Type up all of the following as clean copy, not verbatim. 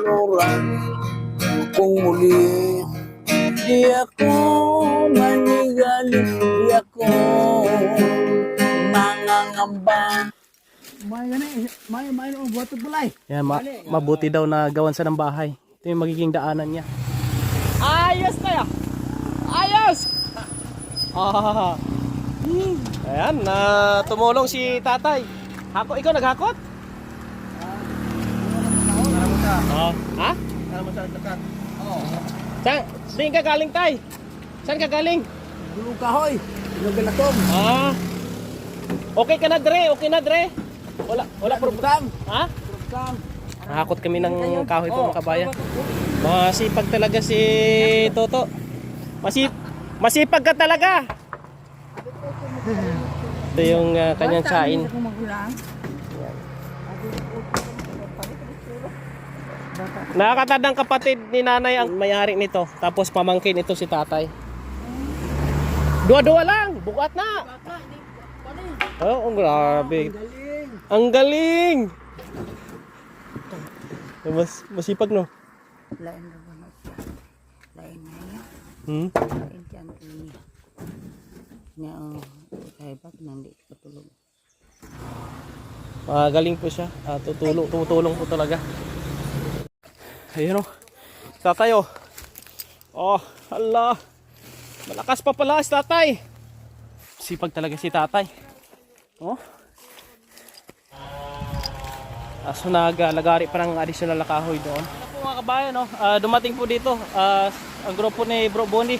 oras kung muli di ako manigaling, di ako mangangamba. May buhat bulay. Yan, mabuti daw na gawan sa ng bahay. Ito yung magiging daanan niya. Ayos na ya! Ayos! Ah. Ayan, tumulong si tatay. Ikaw naghakot? Oh. Ha? Saan ka galing, tay? Saan ka galing? Gulong kahoy, nagalatom. Ah. Okay ka na, Dre? Okay na, Dre? Wala problem. Ha? Nakakot kami ng kahoy po, mga kabayan. Masipag talaga si Toto. Masipag ka talaga. Ito yung kanyang sain. Nakakatandang kapatid ni nanay ang may-ari nito. Tapos pamangkin ito si tatay. Dua-dua lang. Bukat na. Oh, grabe. Ang galing. Masipag, no? Lain na ba na siya? Lain na niya. Lain siya ang ini. Niya ang kahibag nang di patulog. Magaling po siya. Tumutulong po talaga. Ayun, o. Tatay, o. Oh, hala. Malakas pa pala si tatay. Sipag talaga si tatay. Oh. So naglagari pa ng additional na kahoy doon. Ano po mga kabayan, no? Dumating po dito ang grupo ni Bro Bonnie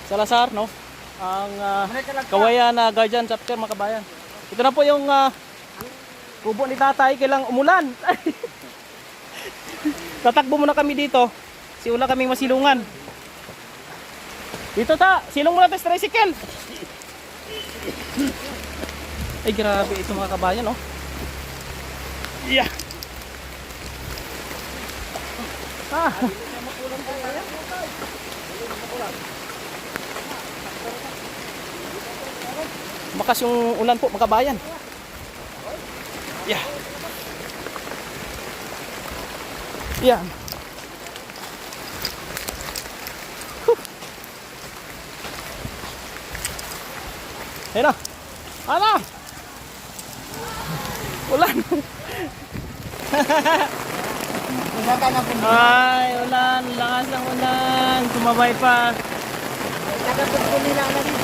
Salazar, no? Ang Kawayan Guardian Chapter, mga kabayan. Ito na po yung kubo ni tatay, kailang umulan. Tatakbo muna kami dito. Kasi wala kaming masilungan. Dito silong muna tayo sa tricycle. Ay, grabe ito mga kabayan, oh. Yeah. Bakas yung ulan po, mga kabayan. Yeah. Yan. Ayun na. Ano? Ulan. Ay, ulan. Lakas ng ulan. Tumabay pa.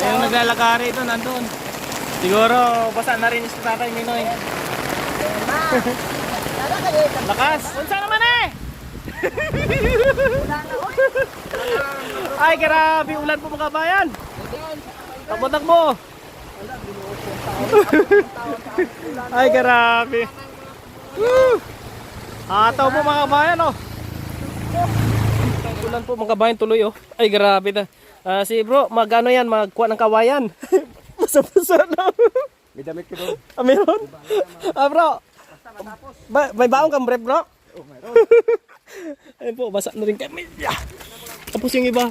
Yung naglalakari ito, nandun. Siguro, basa na rin si tatay Minoy. Lakas. Unsa naman eh? Ay, grabe. Ulan po, mga kabayan. Takbo-takbo. Ay, grabe. Ataw po, mga kabayan, oh. Ulan po, mga kabayan, tuloy, oh. Ay, grabe. Si bro, magano yan, magkuha ng kawayan. Basa-basa na. May damit ko doon. Meron? Bro. May baong kang brief, bro? Oh, mayroon. Ayun po, basa na rin kami. Yeah. Tapos yung iba,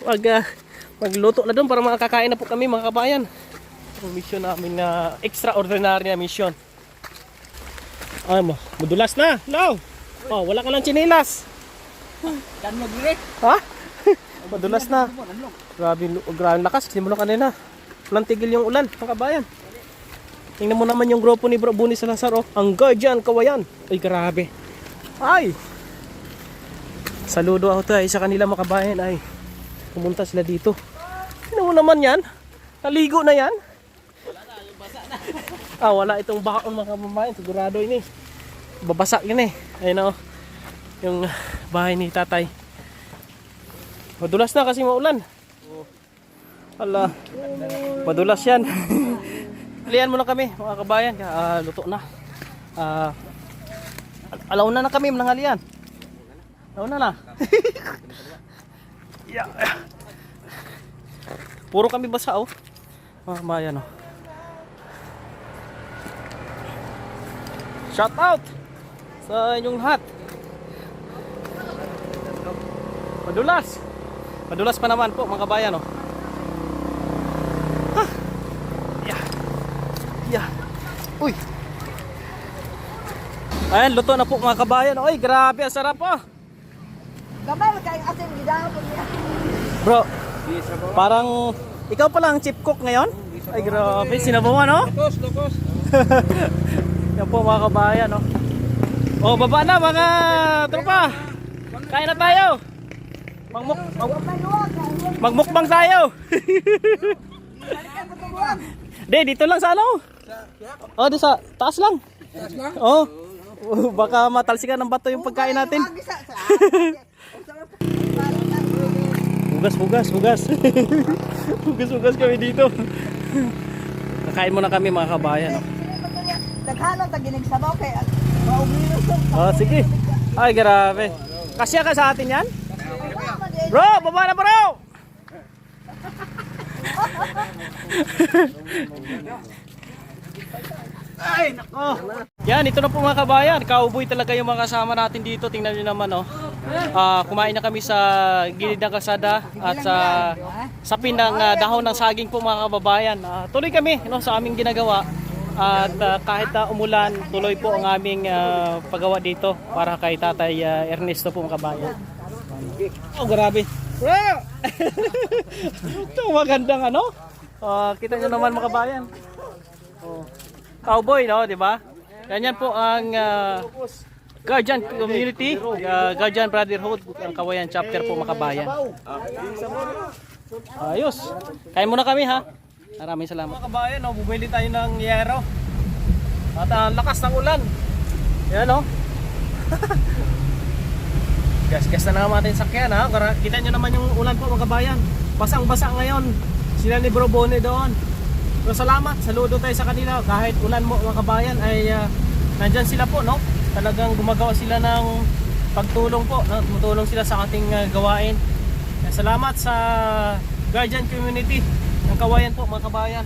magluto na doon para makakain na po kami, mga kabayan. Ang mission namin na extraordinary na mission. Ay mo, madulas na. No. Oh, wala ka lang chinilas. Dan mo dire. Ha? Madulas na. Grabe lakas, simula kanina. Walang tigil yung ulan, mga kabayan. Tingnan mo naman yung grupo ni Bro Bonnie Salazar, oh. Ang Guardian Kawayan. Ay, grabe. Ay. Saludo ako tayo sa kanila, mga kabayan. Ay, pumunta sila dito. Tingnan mo naman yan. Naligo na yan. Wala na, yung basa na. Wala itong baon, mga kabayan. Sigurado ini. Babasa yun eh. Ayun, oh. Yung bahay ni tatay. Madulas na kasi maulan. Hala. Madulas yan. Lian muna kami, mga kabayan. Luto na. Alaw na kami, manangalian. Alaw na. Yeah. Puro kami basa, oh. Mga kabayan, oh. Shout out sa inyong lahat. Madulas. Madulas pa naman po, mga kabayan, oh. Yeah. Uy. Ayan, luto na po, mga kabayan. Oy, grabe, ang sarap, oh. Gamay kay asin gidahon niya. Bro, parang ikaw pala ang chief cook ngayon? Ay grabe, sinabawan no? Lukos. Yan po mga kabayan no. Oh, baba na mga tropa. Kain na tayo. Magmukbang tayo. De, dito lang sa ano? Oh, di sa taas lang. Oh. Baka matalsikan ng bato yung pagkain natin. Hugas. Hugas kami dito. Kakain muna kami mga kabayan. No? Daghanon ta ginig sabaw kay maubiro so. Oh, sige. Ay, grabe. Kasya ka sa atin yan? Bro, baba na bro! Ay, nako. Yan, ito na po mga kabayan. Cowboy talaga yung mga kasama natin dito. Tingnan nyo naman, oh. Kumain na kami sa gilid ng kalsada at sa sapin ng dahon ng saging po mga kababayan. Tuloy kami no, sa aming ginagawa. At kahit umulan, tuloy po ang aming paggawa dito para kay Tatay Ernesto po mga kabayan. Oh, grabe. Ito magandang ano. Kita nyo naman mga kabayan. Oh. Cowboy, no, di ba? Ganyan po ang Guardian Community, Guardian Brotherhood, ang Kawayan chapter po mga kabayan. Ayos. Kain muna kami ha. Maraming salamat. Mga kabayan, no, bumili tayo ng yero. At ang lakas ng ulan. Yan, no. Gas-gas na naman natin sakyan ha. Kita nyo naman yung ulan po mga kabayan. Basang-basa ngayon. Sila ni Bro Bone doon. So salamat, saludo tayo sa kanila. Kahit ulan mo mga kabayan ay nandyan sila po, no? Talagang gumagawa sila ng pagtulong po, no? Tumutulong sila sa ating gawain. Salamat sa Guardian Community ng Kawayan po mga kabayan.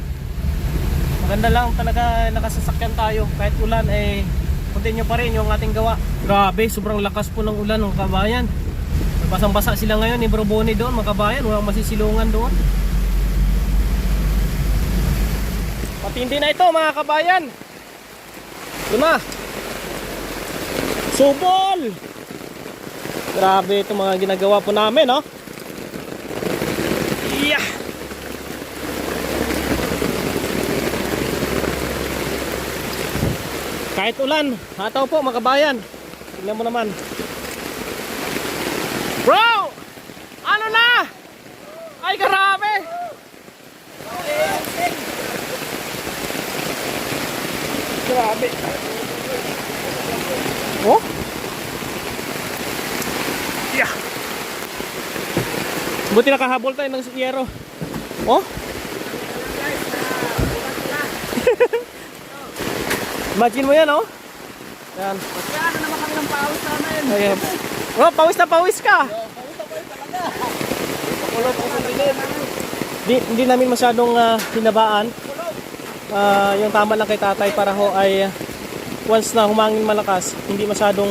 Maganda lang talaga nakasasakyan tayo. Kahit ulan ay continue pa rin yung ating gawa. Grabe, sobrang lakas po ng ulan mga kabayan. Basang-basa sila ngayon ni Bro Boni doon mga kabayan. Walang masisilungan doon. Matindi na ito mga kabayan. Ito na. Subol. Grabe ito mga ginagawa po namin, no? Yeah. Kahit ulan, hataw po mga kabayan. Tingnan mo naman. Bro! Ano na? Ay grabe. Grabe. Oh? Yeah. Buti nakahabol tayo ng yero. Oh? Imagine mo yan, oh? Yan. Ano naman kami ng pawis namin. Ayan. Oh, pawis na pawis ka. Hindi namin masyadong hinabaan. Yung tama lang kay tatay para ho ay once na humangin malakas, hindi masyadong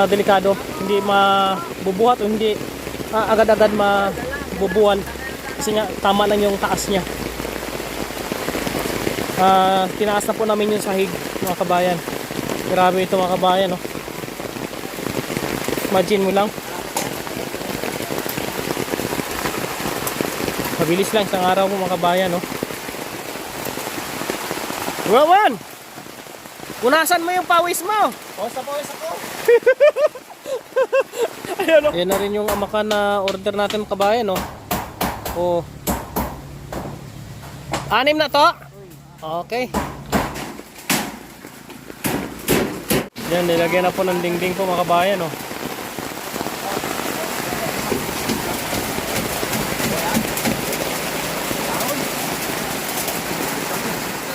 delikado, hindi mabubuhat o hindi agad-agad mabubuhan kasi nga tama lang yung taas niya. Tinaas na po namin yung sahig mga kabayan. Grabe ito mga kabayan, no? Imagine mo lang. Mabilis lang isang araw po mga kabayan, no? Rowan! Punasan mo yung pawis mo! Pawis na pawis ako! Ayan, no? Ayan na rin yung amakan na order natin mga kabayan, no? Oh. 6 na to? Okay. Yan, nilagyan na po ng dingding po mga kabayan, no?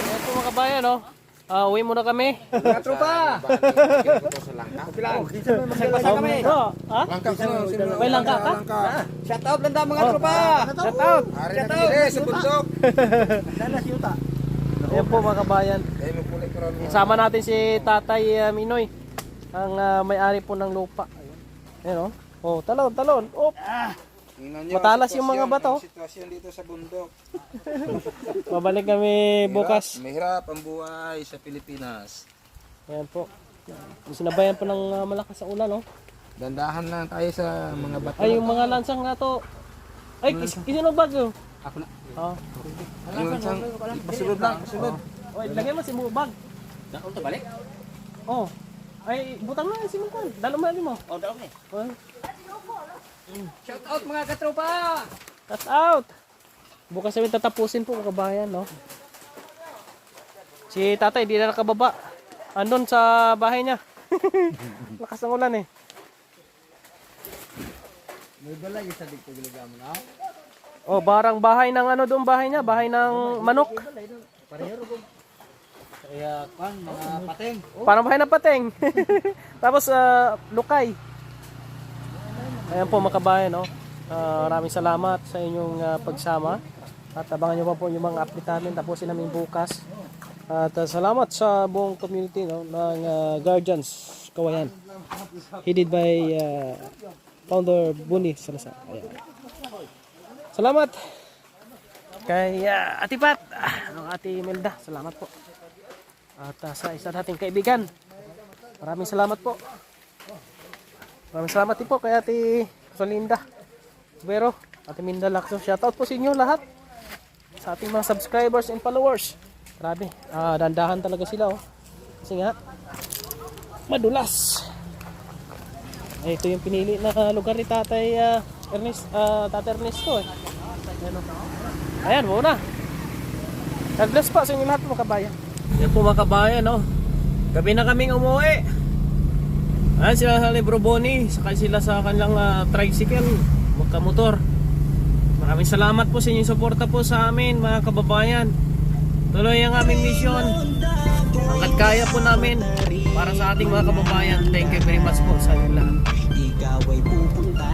Ayan po mga kabayan, no? Uwi muna kami. Mga tropa! Kami. Ha? May langka ka? Shout out lang daw mga tropa! Shout out! Shout out! Sa bundok! Ayan po mga kabayan. Sama natin si Tatay Minoy, ang may-ari po ng lupa. Ayan, oh. Oh, talon. Oh. Matalas yung mga bato. Sitwasyon dito sa bundok. Babalik kami bukas. Mahirap ang buhay sa Pilipinas. Ayan po. Sinabayan po ng malakas sa ulan, no? Dandahan lang tayo sa mga bato. Ay, yung mga lansang nga to. Ay, kisino bag yun? Ako na. Oh. Yung isang pasulod lang, pasulod. Oy, lagay mo si mo bag. Dako to balik? Oh. Ay, butang na si Mungkan. Dalo mo mo. Oh, dako ni. Oh. Shout out mga katropa. That's out. Bukas namin tatapusin po mga kabayan, no? Si tatay, di na nakababa. Andun sa bahay niya. Lakas ng ulan eh. May balay sa dito giligam na. Oh, barang bahay ng ano doon bahay niya, bahay ng manok. Pareho ko. Kaya kan mga pateng. Parang bahay ng pateng. Tapos lukay. Ayan po mga kabayan, no? Maraming salamat sa inyong pagsama. At abangan nyo pa po yung mga update namin. Tapusin namin bukas. At salamat sa buong community, no, ng Guardians Kawayan. Headed by Founder Bunny Salazar. Ayan. Salamat kay Ate Pat, ng Ate Melda. Salamat po. At sa isa nating kaibigan. Maraming salamat po. Maraming salamat din po kay Ate Rosalinda Pero, Ate Minda Lacson. Shoutout po sa inyo lahat. Sa ating mga subscribers and followers. Grabe, dandahan talaga sila oh. Kasi nga madulas. Ay, ito yung pinili na lugar ni Tatay Tatay Ernesto eh. Ayan, oh. Ayan, muna. God bless pa sa inyo lahat mga kabayan. Yan po mga kabayan oh. Gabi na kaming umuwi. Ayan sila sa Libro Boni. Sakay sila sa kanilang tricycle, magkamotor. Maraming salamat po sa inyong suporta po sa amin mga kababayan. Tuloy ang aming mission. Hanggat kaya po namin para sa ating mga kababayan. Thank you very much po sa inyo lahat. Ikaw ay pupunta